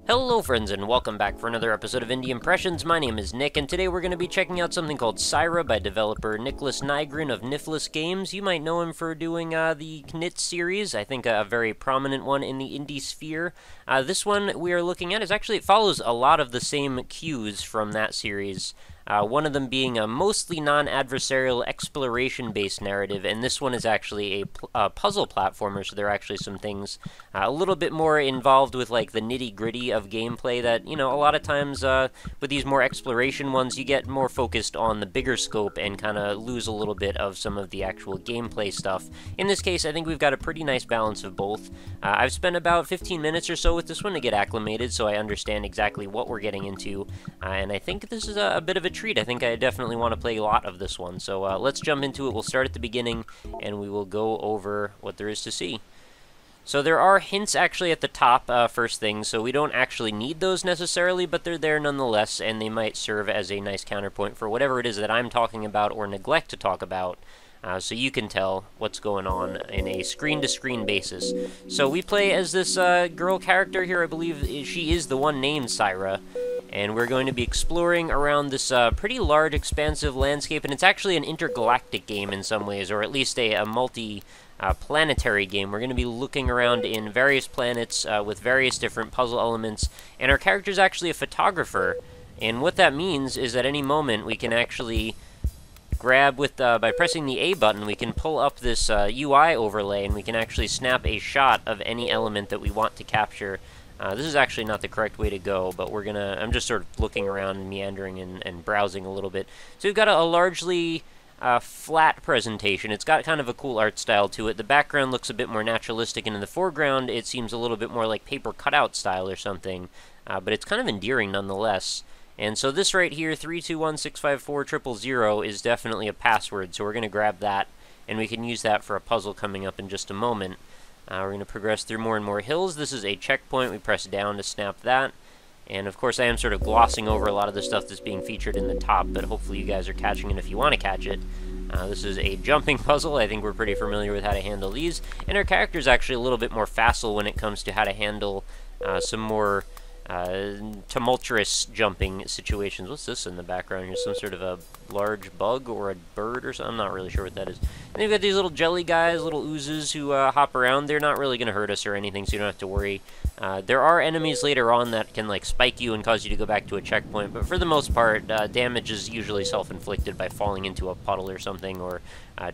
Hello friends and welcome back for another episode of Indie Impressions. My name is Nick and today we're going to be checking out something called Saira by developer Nicholas Nygren of Nifless Games. You might know him for doing the Knit series, I think a very prominent one in the indie sphere. This one we are looking at it follows a lot of the same cues from that series. One of them being a mostly non-adversarial exploration-based narrative, and this one is actually a puzzle platformer, so there are actually some things a little bit more involved with like the nitty-gritty of gameplay that, you know, a lot of times with these more exploration ones, you get more focused on the bigger scope and kind of lose a little bit of some of the actual gameplay stuff. In this case, I think we've got a pretty nice balance of both. I've spent about 15 minutes or so with this one to get acclimated, so I understand exactly what we're getting into, and I think this is a bit of a treat. I think I definitely want to play a lot of this one, so let's jump into it. We'll start at the beginning, and we will go over what there is to see. So there are hints actually at the top first thing, so we don't actually need those necessarily, but they're there nonetheless, and they might serve as a nice counterpoint for whatever it is that I'm talking about or neglect to talk about. So you can tell what's going on in a screen-to-screen basis. So we play as this girl character here. I believe she is the one named Saira, and we're going to be exploring around this pretty large, expansive landscape, and it's actually an intergalactic game in some ways, or at least a multi-planetary game. We're going to be looking around in various planets with various different puzzle elements, and our character is actually a photographer, and what that means is at any moment we can actually grab with, by pressing the A button, we can pull up this UI overlay, and we can actually snap a shot of any element that we want to capture. This is actually not the correct way to go, but I'm just sort of looking around and meandering and browsing a little bit. So we've got a largely flat presentation. It's got kind of a cool art style to it. The background looks a bit more naturalistic, and in the foreground it seems a little bit more like paper cutout style or something, but it's kind of endearing nonetheless. And so this right here, 321654000, is definitely a password, so we're going to grab that, and we can use that for a puzzle coming up in just a moment. We're going to progress through more and more hills. This is a checkpoint. We press down to snap that. And of course I am sort of glossing over a lot of the stuff that's being featured in the top, but hopefully you guys are catching it if you want to catch it. This is a jumping puzzle. I think we're pretty familiar with how to handle these. And our character is actually a little bit more facile when it comes to how to handle some more tumultuous jumping situations. What's this in the background here? Some sort of a large bug or a bird or something? I'm not really sure what that is. And you've got these little jelly guys, little oozes who hop around. They're not really going to hurt us or anything, so you don't have to worry. There are enemies later on that can like spike you and cause you to go back to a checkpoint, but for the most part, damage is usually self-inflicted by falling into a puddle or something, or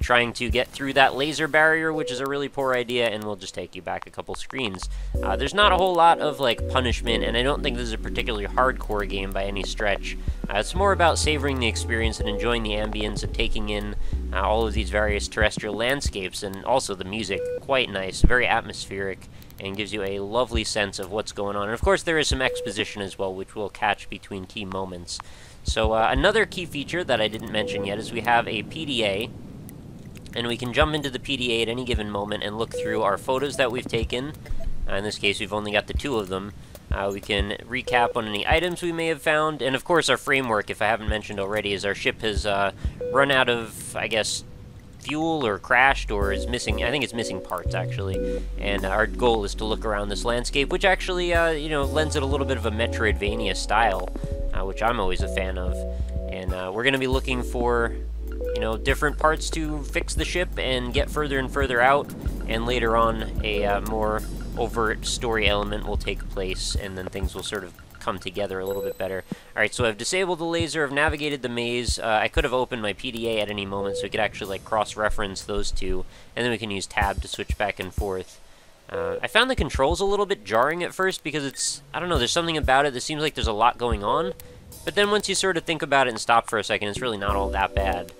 trying to get through that laser barrier, which is a really poor idea, and will just take you back a couple screens. There's not a whole lot of like punishment, and I don't think this is a particularly hardcore game by any stretch. It's more about savoring the experience and enjoying the ambience and taking in all of these various terrestrial landscapes, and also the music, quite nice, very atmospheric, and gives you a lovely sense of what's going on. And of course there is some exposition as well, which we'll catch between key moments. So another key feature that I didn't mention yet is we have a PDA, and we can jump into the PDA at any given moment and look through our photos that we've taken. In this case we've only got the 2 of them. We can recap on any items we may have found, and of course our framework, if I haven't mentioned already, is our ship has run out of, I guess, fuel or crashed or is missing. I think it's missing parts actually, and our goal is to look around this landscape, which actually you know, lends it a little bit of a Metroidvania style, which I'm always a fan of. And we're going to be looking for, you know, different parts to fix the ship and get further and further out, and later on a more overt story element will take place, and then things will sort of come together a little bit better. Alright, so I've disabled the laser, I've navigated the maze. I could have opened my PDA at any moment, so we could actually like cross-reference those two, and then we can use tab to switch back and forth. I found the controls a little bit jarring at first because it's, I don't know, there's something about it that seems like there's a lot going on, but then once you sort of think about it and stop for a second, it's really not all that bad.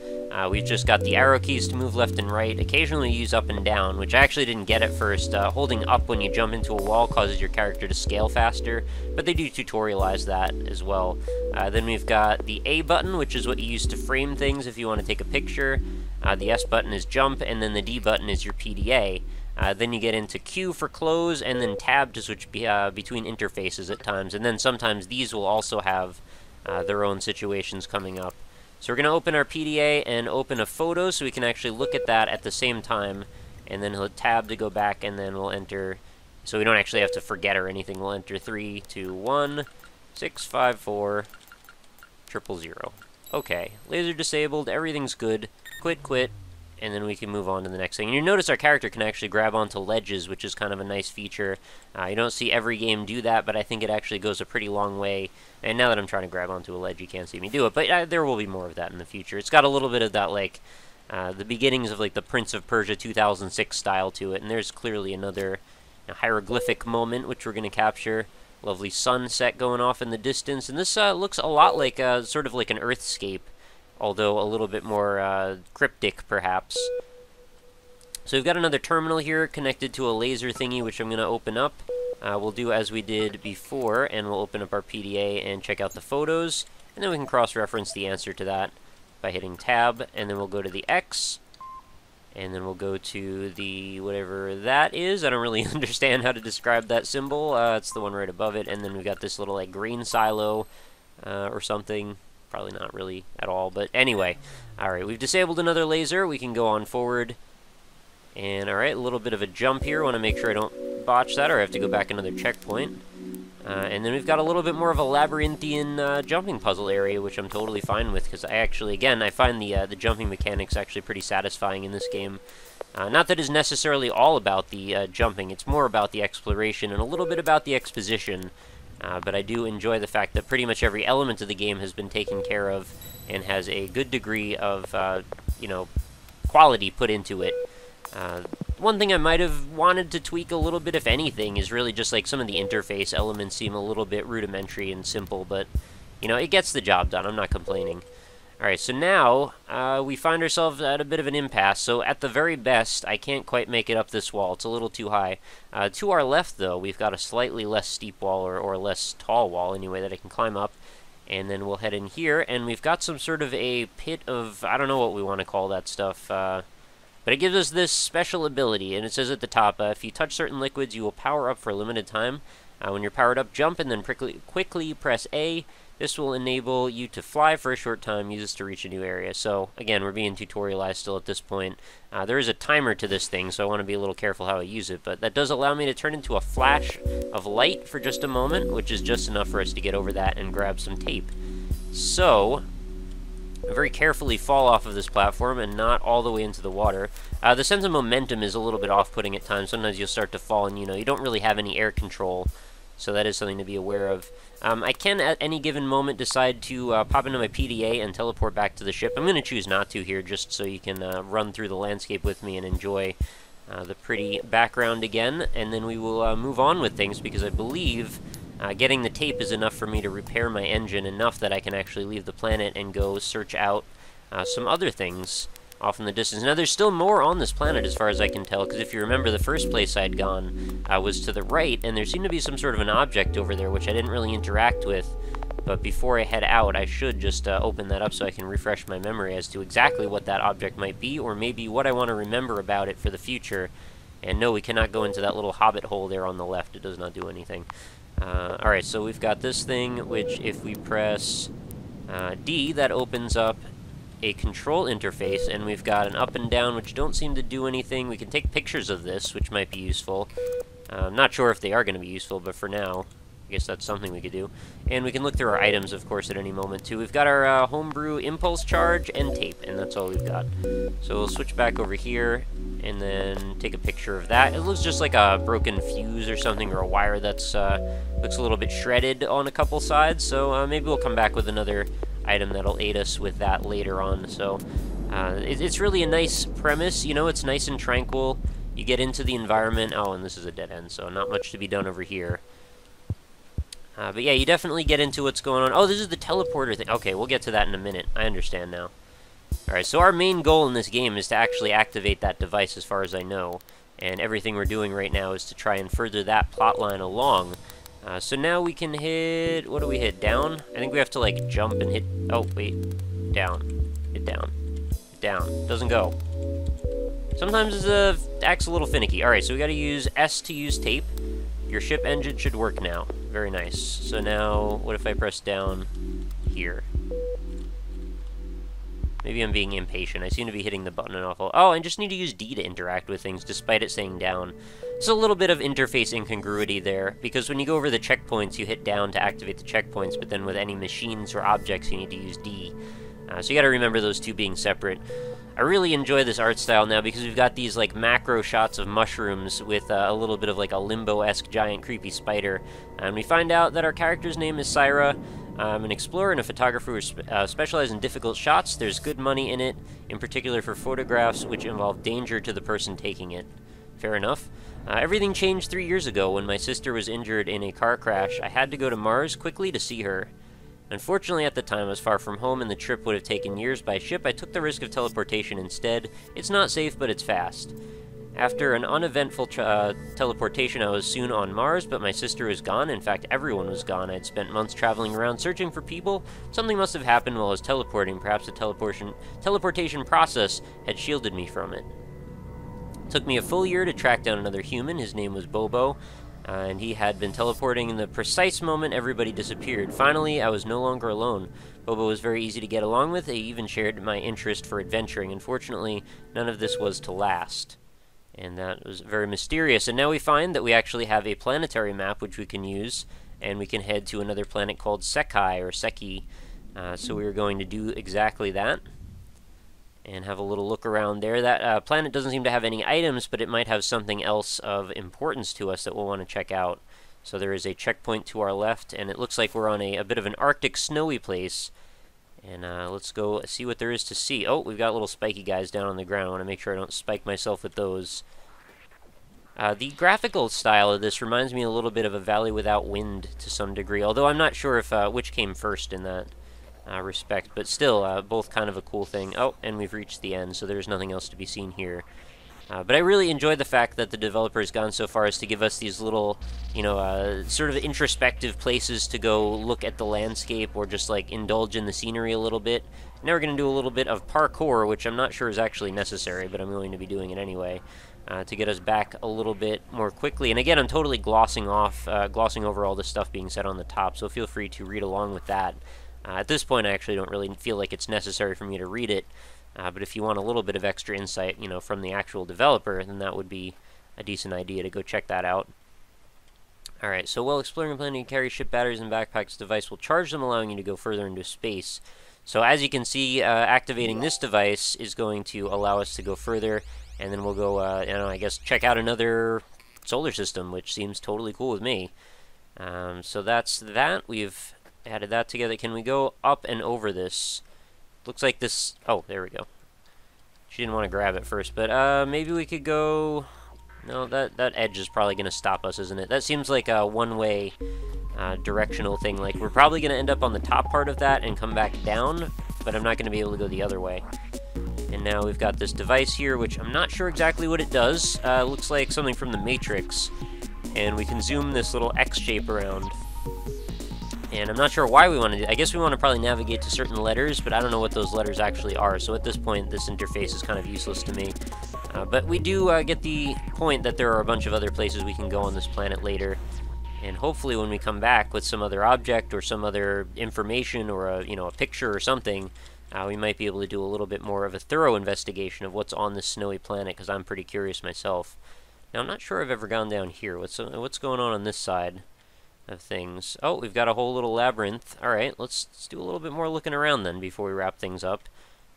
We've just got the arrow keys to move left and right, occasionally use up and down, which I actually didn't get at first. Holding up when you jump into a wall causes your character to scale faster, but they do tutorialize that as well. Then we've got the A button, which is what you use to frame things if you want to take a picture. The S button is jump, and then the D button is your PDA. Then you get into Q for close, and then tab to switch between interfaces at times, and then sometimes these will also have their own situations coming up. So we're going to open our PDA and open a photo so we can actually look at that at the same time, and then he'll tab to go back, and then we'll enter so we don't actually have to forget or anything. We'll enter 3, 2, 1, 6, 5, 4, 000. Okay, laser disabled, everything's good. Quit, and then we can move on to the next thing. And you notice our character can actually grab onto ledges, which is kind of a nice feature. You don't see every game do that, but I think it actually goes a pretty long way. And now that I'm trying to grab onto a ledge, you can't see me do it, but there will be more of that in the future. It's got a little bit of that, like, the beginnings of, like, the Prince of Persia 2006 style to it, and there's clearly another hieroglyphic moment, which we're going to capture. Lovely sunset going off in the distance, and this looks a lot like, sort of like an Earthscape, although a little bit more cryptic, perhaps. So we've got another terminal here connected to a laser thingy, which I'm going to open up. We'll do as we did before, and we'll open up our PDA and check out the photos, and then we can cross-reference the answer to that by hitting Tab, and then we'll go to the X, and then we'll go to the whatever that is. I don't really understand how to describe that symbol. It's the one right above it, and then we've got this little, like, green silo or something. Probably not really at all, but anyway. Alright, we've disabled another laser. We can go on forward. And alright, a little bit of a jump here. Want to make sure I don't botch that, or I have to go back another checkpoint. And then we've got a little bit more of a labyrinthian jumping puzzle area, which I'm totally fine with, because I actually, again, I find the jumping mechanics actually pretty satisfying in this game. Not that it's necessarily all about the jumping, it's more about the exploration and a little bit about the exposition. But I do enjoy the fact that pretty much every element of the game has been taken care of and has a good degree of, you know, quality put into it. One thing I might have wanted to tweak a little bit, if anything, is really just like some of the interface elements seem a little bit rudimentary and simple, but, you know, it gets the job done. I'm not complaining. Alright, so now we find ourselves at a bit of an impasse. So at the very best, I can't quite make it up this wall. It's a little too high. To our left, though, we've got a slightly less steep wall, or less tall wall, anyway, that I can climb up. And then we'll head in here, and we've got some sort of a pit of, I don't know what we want to call that stuff, but it gives us this special ability, and it says at the top, if you touch certain liquids, you will power up for a limited time. When you're powered up, jump, and then quickly press A. This will enable you to fly for a short time, use this to reach a new area. So, again, we're being tutorialized still at this point. There is a timer to this thing, so I want to be a little careful how I use it, but that does allow me to turn into a flash of light for just a moment, which is just enough for us to get over that and grab some tape. So, very carefully fall off of this platform and not all the way into the water. The sense of momentum is a little bit off-putting at times. Sometimes you'll start to fall and, you know, you don't really have any air control, so that is something to be aware of. I can, at any given moment, decide to pop into my PDA and teleport back to the ship. I'm going to choose not to here, just so you can run through the landscape with me and enjoy the pretty background again, and then we will move on with things, because I believe getting the tape is enough for me to repair my engine enough that I can actually leave the planet and go search out some other things off in the distance. Now, there's still more on this planet as far as I can tell, because if you remember, the first place I'd gone was to the right, and there seemed to be some sort of an object over there, which I didn't really interact with. But before I head out, I should just open that up so I can refresh my memory as to exactly what that object might be, or maybe what I want to remember about it for the future. And no, we cannot go into that little hobbit hole there on the left. It does not do anything. Alright, so we've got this thing, which if we press D, that opens up a control interface, and we've got an up and down, which don't seem to do anything. We can take pictures of this, which might be useful. I'm not sure if they are going to be useful, but for now, I guess that's something we could do. And we can look through our items, of course, at any moment, too. We've got our homebrew impulse charge and tape, and that's all we've got. So we'll switch back over here, and then take a picture of that. It looks just like a broken fuse or something, or a wire that's looks a little bit shredded on a couple sides, so maybe we'll come back with another item that'll aid us with that later on. So it's really a nice premise, you know, it's nice and tranquil. You get into the environment. Oh, and this is a dead end, so not much to be done over here. But yeah, you definitely get into what's going on. Oh, this is the teleporter thing. Okay, we'll get to that in a minute. I understand now. Alright, so our main goal in this game is to actually activate that device, as far as I know. And everything we're doing right now is to try and further that plot line along. So now we can hit... What do we hit? Down? I think we have to, like, jump and hit... Oh, wait. Down. Hit down. Hit down. Doesn't go. Sometimes it acts a little finicky. Alright, so we gotta use S to use tape. Your ship engine should work now. Very nice. So now, what if I press down here? Maybe I'm being impatient. I seem to be hitting the button an awful... Oh, I just need to use D to interact with things, despite it saying down. So a little bit of interface incongruity there, because when you go over the checkpoints, you hit down to activate the checkpoints, but then with any machines or objects, you need to use D. So you gotta remember those two being separate. I really enjoy this art style now because we've got these like macro shots of mushrooms with a little bit of like a limbo-esque giant creepy spider. And we find out that our character's name is Saira. I'm an explorer and a photographer who specializes in difficult shots. There's good money in it, in particular for photographs which involve danger to the person taking it. Fair enough. Everything changed 3 years ago when my sister was injured in a car crash. I had to go to Mars quickly to see her. Unfortunately, at the time, I was far from home and the trip would have taken years by ship. I took the risk of teleportation instead. It's not safe, but it's fast. After an uneventful teleportation, I was soon on Mars, but my sister was gone. In fact, everyone was gone. I'd spent months traveling around searching for people. Something must have happened while I was teleporting. Perhaps the teleportation process had shielded me from it. It took me a full year to track down another human. His name was Bobo. And he had been teleporting in the precise moment everybody disappeared. Finally, I was no longer alone. Bobo was very easy to get along with. He even shared my interest for adventuring. Unfortunately, none of this was to last. And that was very mysterious. And now we find that we actually have a planetary map which we can use. And we can head to another planet called Sekai, or Seki. So we are going to do exactly that. And have a little look around there. That planet doesn't seem to have any items, but it might have something else of importance to us that we'll want to check out. So there is a checkpoint to our left, and it looks like we're on a bit of an Arctic snowy place. And let's go see what there is to see. Oh, we've got little spiky guys down on the ground. I want to make sure I don't spike myself with those. The graphical style of this reminds me a little bit of a Valley Without Wind to some degree, although I'm not sure if which came first in that respect, but still, both kind of a cool thing. Oh, and we've reached the end, so there's nothing else to be seen here. But I really enjoy the fact that the developer has gone so far as to give us these little, you know, sort of introspective places to go look at the landscape or just, like, indulge in the scenery a little bit. Now we're going to do a little bit of parkour, which I'm not sure is actually necessary, but I'm going to be doing it anyway, to get us back a little bit more quickly. And again, I'm totally glossing over all the stuff being said on the top, so feel free to read along with that. At this point, I actually don't really feel like it's necessary for me to read it, but if you want a little bit of extra insight, you know, from the actual developer, then that would be a decent idea to go check that out. Alright, so while exploring and planning to carry ship batteries and backpacks, the device will charge them, allowing you to go further into space. So as you can see, activating this device is going to allow us to go further, and then we'll go, I guess, check out another solar system, which seems totally cool with me. So that's that. We've added that together. Can we go up and over this? Looks like this... Oh, there we go. She didn't want to grab it first, but maybe we could go... No, that edge is probably going to stop us, isn't it? That seems like a one-way directional thing. Like, we're probably going to end up on the top part of that and come back down, but I'm not going to be able to go the other way. And now we've got this device here, which I'm not sure exactly what it does. Looks like something from the Matrix. And we can zoom this little X shape around. And I'm not sure why we want to do it. I guess we want to probably navigate to certain letters, but I don't know what those letters actually are. So at this point, this interface is kind of useless to me. But we do get the point that there are a bunch of other places we can go on this planet later. And hopefully when we come back with some other object or some other information or a picture or something, we might be able to do a little bit more of a thorough investigation of what's on this snowy planet, because I'm pretty curious myself. Now, I'm not sure I've ever gone down here. What's going on this side of things? Oh, we've got a whole little labyrinth. Alright, let's do a little bit more looking around then before we wrap things up.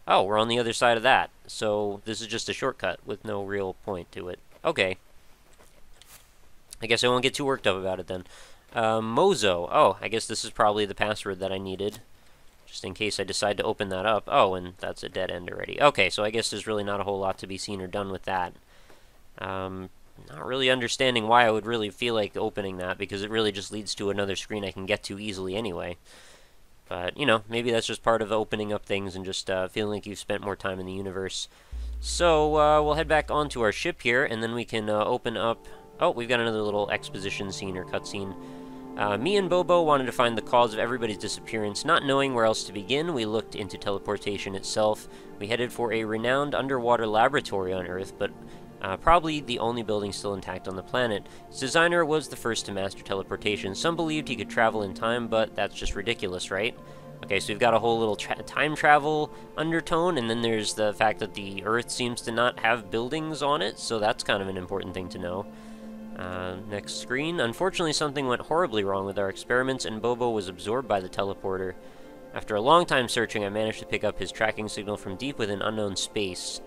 Oh, we're on the other side of that. So this is just a shortcut with no real point to it. Okay. I guess I won't get too worked up about it then. Mozo. Oh, I guess this is probably the password that I needed, just in case I decide to open that up. Oh, and that's a dead end already. Okay, so I guess there's really not a whole lot to be seen or done with that. Not really understanding why I would really feel like opening that, because it really just leads to another screen I can get to easily anyway. But, maybe that's just part of opening up things and just feeling like you've spent more time in the universe. So, we'll head back onto our ship here, and then we can open up... Oh, we've got another little exposition scene or cutscene. Me and Bobo wanted to find the cause of everybody's disappearance. Not knowing where else to begin, we looked into teleportation itself. We headed for a renowned underwater laboratory on Earth, but probably the only building still intact on the planet. Its designer was the first to master teleportation. Some believed he could travel in time, but that's just ridiculous, right? Okay, so we've got a whole little time travel undertone, and then there's the fact that the Earth seems to not have buildings on it, so that's kind of an important thing to know. Next screen. Unfortunately, something went horribly wrong with our experiments, and Bobo was absorbed by the teleporter. After a long time searching, I managed to pick up his tracking signal from deep within unknown space.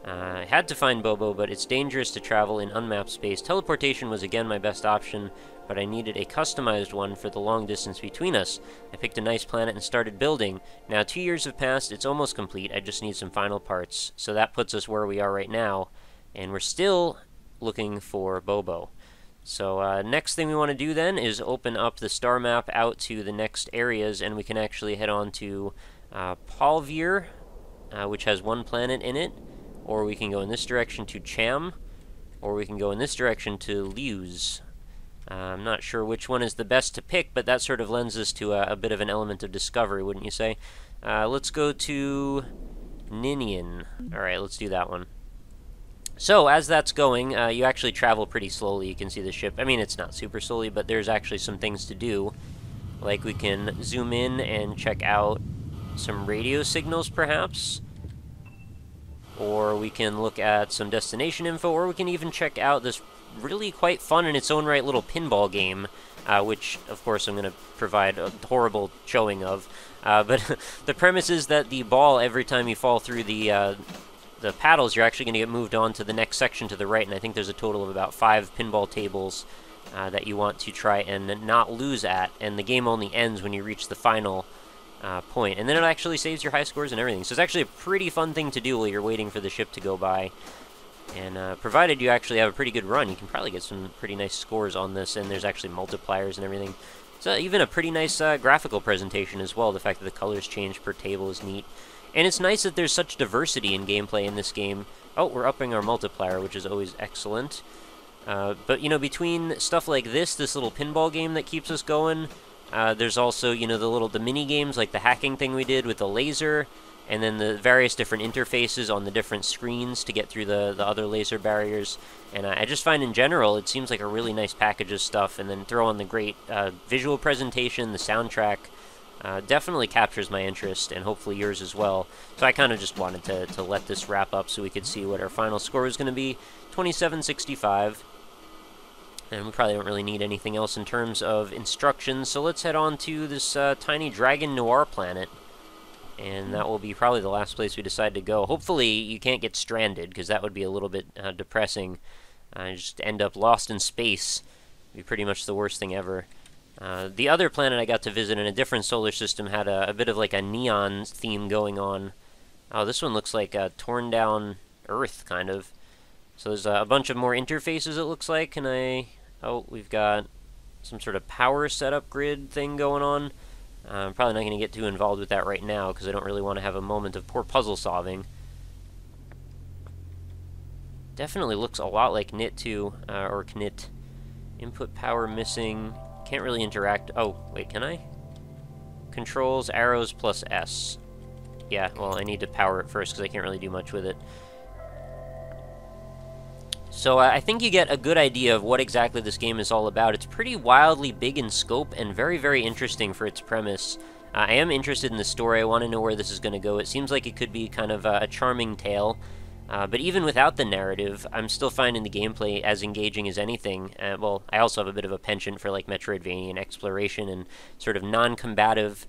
I had to find Bobo, but it's dangerous to travel in unmapped space. Teleportation was again my best option, but I needed a customized one for the long distance between us. I picked a nice planet and started building. Now 2 years have passed, it's almost complete, I just need some final parts. So that puts us where we are right now, and we're still looking for Bobo. So next thing we want to do then is open up the star map out to the next areas, and we can actually head on to Palvir, which has one planet in it, or we can go in this direction to Cham, or we can go in this direction to Luz. I'm not sure which one is the best to pick, but that sort of lends us to a bit of an element of discovery, wouldn't you say? Let's go to Ninian. Alright, let's do that one. So, as that's going, you actually travel pretty slowly. You can see the ship. I mean, it's not super slowly, but there's actually some things to do. Like, we can zoom in and check out some radio signals, perhaps. Or we can look at some destination info, or we can even check out this really quite fun in its own right little pinball game, which, of course, I'm going to provide a horrible showing of. But the premise is that the ball, every time you fall through the paddles, you're actually going to get moved on to the next section to the right, and I think there's a total of about 5 pinball tables that you want to try and not lose at, and the game only ends when you reach the final point. And then it actually saves your high scores and everything. So it's actually a pretty fun thing to do while you're waiting for the ship to go by. And provided you actually have a pretty good run, you can probably get some pretty nice scores on this, and there's actually multipliers and everything. So even a pretty nice graphical presentation as well. The fact that the colors change per table is neat. And it's nice that there's such diversity in gameplay in this game. Oh, we're upping our multiplier, which is always excellent. But, you know, between stuff like this little pinball game that keeps us going, there's also, you know, the mini games like the hacking thing we did with the laser, and then the various different interfaces on the different screens to get through the other laser barriers. And I just find in general it seems like a really nice package of stuff, and then throw on the great visual presentation, the soundtrack. Definitely captures my interest, and hopefully yours as well. So I kind of just wanted to let this wrap up so we could see what our final score is going to be, 2765. And we probably don't really need anything else in terms of instructions, so let's head on to this tiny Dragon Noir planet. And that will be probably the last place we decide to go. Hopefully you can't get stranded, because that would be a little bit depressing. Just end up lost in space. It'd be pretty much the worst thing ever. The other planet I got to visit in a different solar system had a bit of like a neon theme going on. Oh, this one looks like a torn down Earth, kind of. So there's a bunch of more interfaces, it looks like. Can I... Oh, we've got some sort of power setup grid thing going on. I'm probably not going to get too involved with that right now, because I don't really want to have a moment of poor puzzle solving. Definitely looks a lot like Knit 2, or Knit. Input power missing. Can't really interact. Oh, wait, can I? Controls, arrows, plus S. Yeah, well, I need to power it first, because I can't really do much with it. So I think you get a good idea of what exactly this game is all about. It's pretty wildly big in scope and very, very interesting for its premise. I am interested in the story. I want to know where this is going to go. It seems like it could be kind of a charming tale. But even without the narrative, I'm still finding the gameplay as engaging as anything. Well, I also have a bit of a penchant for like Metroidvania and exploration and sort of non-combative,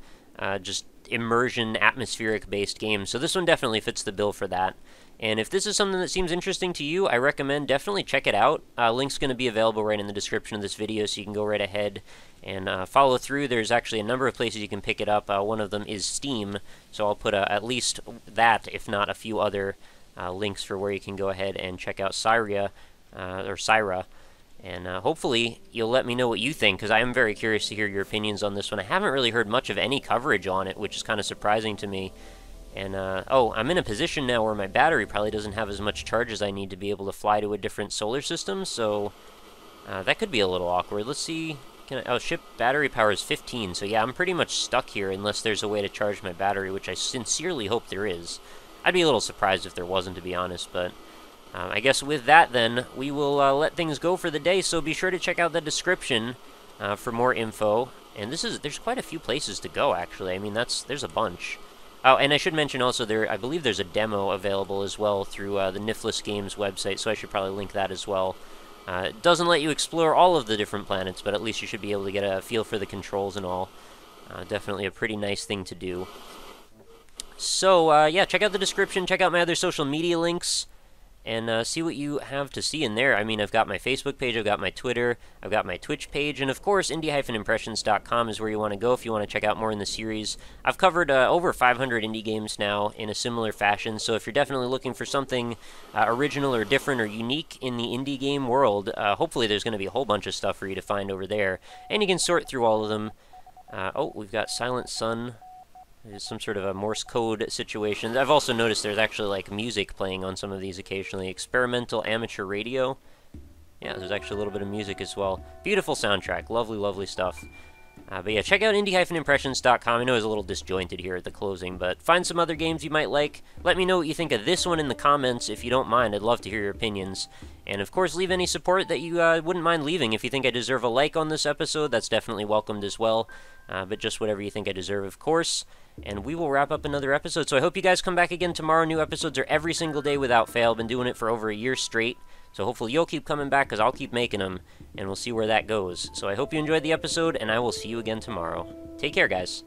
just immersion, atmospheric-based games. So this one definitely fits the bill for that. And if this is something that seems interesting to you, I recommend definitely check it out. Link's going to be available right in the description of this video, so you can go right ahead and follow through. There's actually a number of places you can pick it up. One of them is Steam, so I'll put at least that, if not a few other links for where you can go ahead and check out Saira, and hopefully you'll let me know what you think, because I am very curious to hear your opinions on this one. I haven't really heard much of any coverage on it, which is kind of surprising to me. And, oh, I'm in a position now where my battery probably doesn't have as much charge as I need to be able to fly to a different solar system, so that could be a little awkward. Let's see. Oh, ship battery power is 15, so yeah, I'm pretty much stuck here unless there's a way to charge my battery, which I sincerely hope there is. I'd be a little surprised if there wasn't, to be honest, but I guess with that, then, we will let things go for the day, so be sure to check out the description for more info. And there's quite a few places to go, actually. I mean, there's a bunch. Oh, and I should mention also, I believe there's a demo available as well through the Nifless Games website, so I should probably link that as well. It doesn't let you explore all of the different planets, but at least you should be able to get a feel for the controls and all. Definitely a pretty nice thing to do. So, yeah, check out the description, check out my other social media links, and see what you have to see in there. I mean, I've got my Facebook page, I've got my Twitter, I've got my Twitch page, and of course, indie-impressions.com is where you want to go if you want to check out more in the series. I've covered over 500 indie games now in a similar fashion, so if you're definitely looking for something original or different or unique in the indie game world, hopefully there's going to be a whole bunch of stuff for you to find over there, and you can sort through all of them. Oh, we've got Silent Sun. There's some sort of a Morse code situation. I've also noticed there's actually like music playing on some of these occasionally. Experimental amateur radio. Yeah, there's actually a little bit of music as well. Beautiful soundtrack. Lovely, lovely stuff. But yeah, check out indie-impressions.com. I know it's a little disjointed here at the closing, but find some other games you might like. Let me know what you think of this one in the comments if you don't mind. I'd love to hear your opinions. And of course, leave any support that you wouldn't mind leaving. If you think I deserve a like on this episode, that's definitely welcomed as well. But just whatever you think I deserve, of course. And we will wrap up another episode. So I hope you guys come back again tomorrow. New episodes are every single day without fail. I've been doing it for over a year straight. So hopefully you'll keep coming back, because I'll keep making them, and we'll see where that goes. So I hope you enjoyed the episode, and I will see you again tomorrow. Take care, guys.